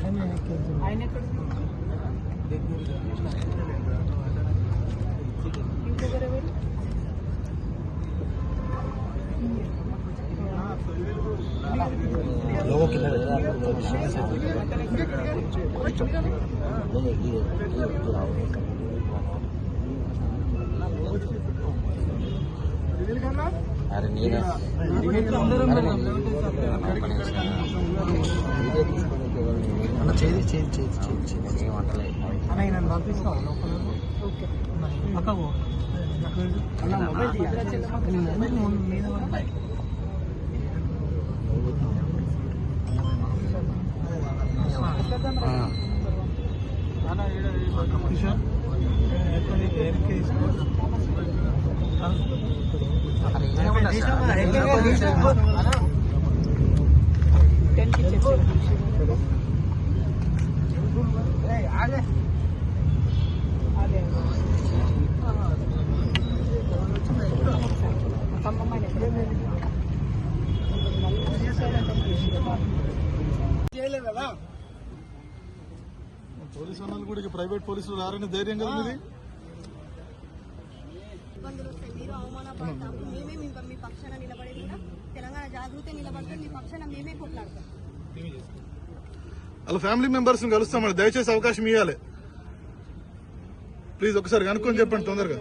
ఆయన ఎక్కడ ఇంకొకరు ఎవరు लोगों की अरे नहीं పోలీసు అన్నలు కూడా ప్రైవేట్ పోలీసులు రారని ధైర్యం కదా మీది. ఇబ్బందులు వస్తాయి, మీరు అవమానపడతాము, మేమే మీ పక్షాన నిలబడేది కూడా తెలంగాణ జాగృతి నిలబడితే మీ పక్షాన మేమే కొట్లాడతాం. వాళ్ళ ఫ్యామిలీ మెంబర్స్ కలుస్తామని దయచేసి అవకాశం ఇవ్వాలి ప్లీజ్. ఒకసారి కనుక్కొని చెప్పండి తొందరగా.